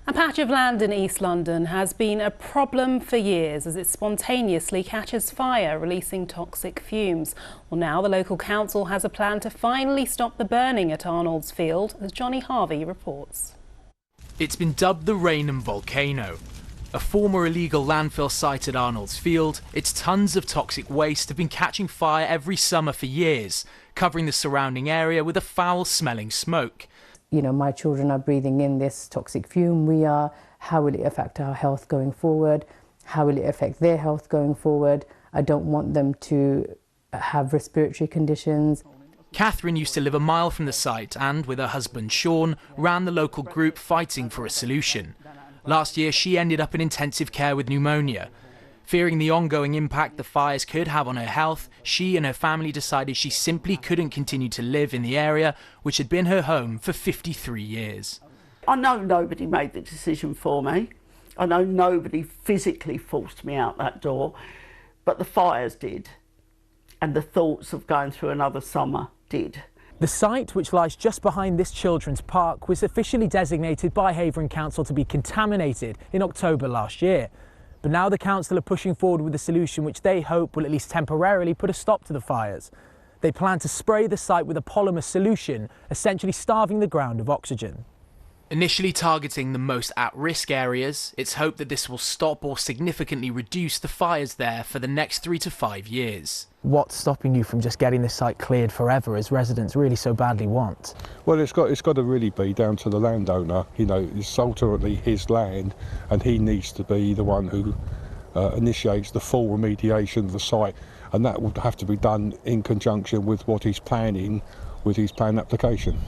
A patch of land in East London has been a problem for years as it spontaneously catches fire, releasing toxic fumes. Well, now the local council has a plan to finally stop the burning at Arnold's Field, as Johnny Harvey reports. It's been dubbed the Rainham volcano. A former illegal landfill site at Arnold's Field, its tons of toxic waste have been catching fire every summer for years, covering the surrounding area with a foul-smelling smoke. You know, my children are breathing in this toxic fume. How will it affect our health going forward? How will it affect their health going forward? I don't want them to have respiratory conditions. Catherine used to live a mile from the site and, with her husband Sean, ran the local group fighting for a solution. Last year, she ended up in intensive care with pneumonia. Fearing the ongoing impact the fires could have on her health, she and her family decided she simply couldn't continue to live in the area, which had been her home for 53 years. I know nobody made the decision for me. I know nobody physically forced me out that door, but the fires did, and the thoughts of going through another summer did. The site, which lies just behind this children's park, was officially designated by Havering Council to be contaminated in October last year. But now the council are pushing forward with a solution which they hope will at least temporarily put a stop to the fires. They plan to spray the site with a polymer solution, essentially starving the ground of oxygen. Initially targeting the most at-risk areas, it's hoped that this will stop or significantly reduce the fires there for the next 3 to 5 years. What's stopping you from just getting this site cleared forever, as residents really so badly want? Well, it's got to really be down to the landowner. You know, it's ultimately his land, and he needs to be the one who initiates the full remediation of the site, and that would have to be done in conjunction with what he's planning with his plan application.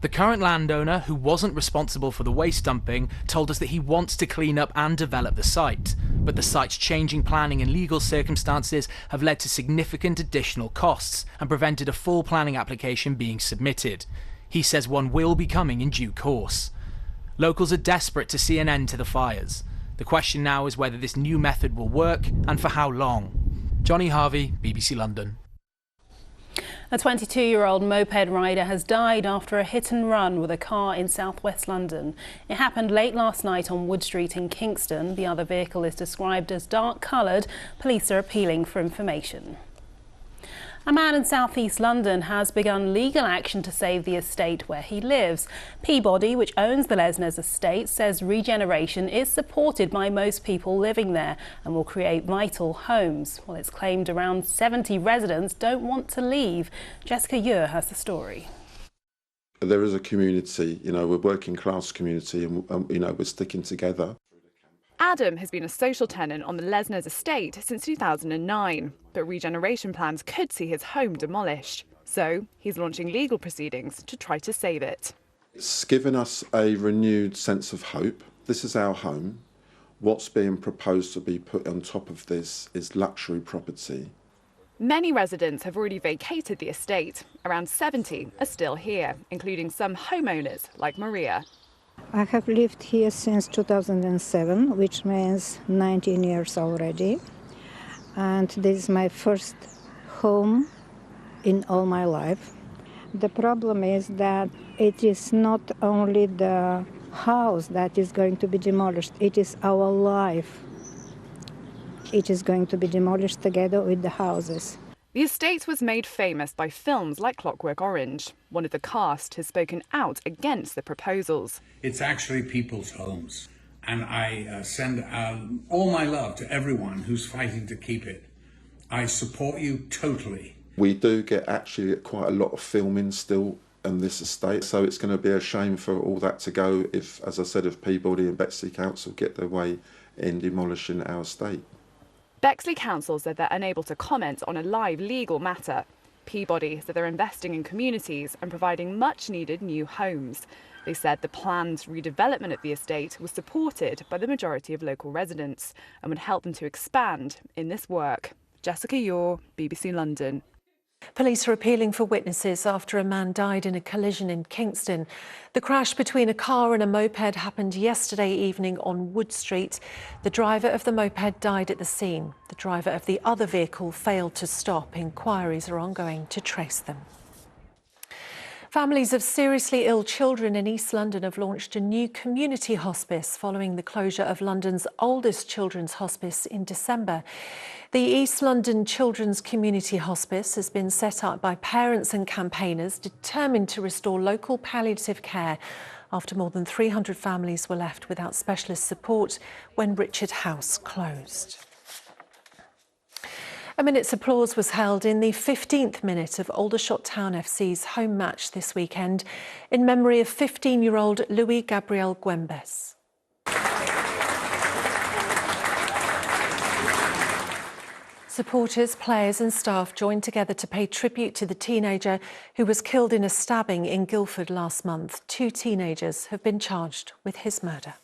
The current landowner, who wasn't responsible for the waste dumping, told us that he wants to clean up and develop the site. But the site's changing planning and legal circumstances have led to significant additional costs and prevented a full planning application being submitted. He says one will be coming in due course. Locals are desperate to see an end to the fires. The question now is whether this new method will work and for how long. Johnny Harvey, BBC London. A 22-year-old moped rider has died after a hit and run with a car in southwest London. It happened late last night on Wood Street in Kingston. The other vehicle is described as dark-coloured. Police are appealing for information. A man in southeast London has begun legal action to save the estate where he lives. Peabody, which owns the Lesners estate, says regeneration is supported by most people living there and will create vital homes. Well, it's claimed around 70 residents don't want to leave. Jessica Ure has the story. There is a community, you know, we're working class community, and you know, we're sticking together. Adam has been a social tenant on the Lesners estate since 2009, but regeneration plans could see his home demolished. So he's launching legal proceedings to try to save it. It's given us a renewed sense of hope. This is our home. What's being proposed to be put on top of this is luxury property. Many residents have already vacated the estate. Around 70 are still here, including some homeowners like Maria. I have lived here since 2007, which means 19 years already. And this is my first home in all my life. The problem is that it is not only the house that is going to be demolished, it is our life. It is going to be demolished together with the houses. The estate was made famous by films like Clockwork Orange. One of the cast has spoken out against the proposals. It's actually people's homes, and I send all my love to everyone who's fighting to keep it. I support you totally. We do get actually quite a lot of filming still on this estate, so it's going to be a shame for all that to go if, as I said, if Peabody and Bexley Council get their way in demolishing our estate. Bexley Council said they're unable to comment on a live legal matter. Peabody said they're investing in communities and providing much-needed new homes. They said the planned redevelopment of the estate was supported by the majority of local residents and would help them to expand in this work. Jessica Ure, BBC London. Police are appealing for witnesses after a man died in a collision in Kingston. The crash between a car and a moped happened yesterday evening on Wood Street. The driver of the moped died at the scene. The driver of the other vehicle failed to stop. Inquiries are ongoing to trace them. Families of seriously ill children in East London have launched a new community hospice following the closure of London's oldest children's hospice in December. The East London Children's Community Hospice has been set up by parents and campaigners determined to restore local palliative care after more than 300 families were left without specialist support when Richard House closed. A minute's applause was held in the 15th minute of Aldershot Town FC's home match this weekend in memory of 15-year-old Louis Gabriel Guembes. Supporters, players and staff joined together to pay tribute to the teenager who was killed in a stabbing in Guildford last month. 2 teenagers have been charged with his murder.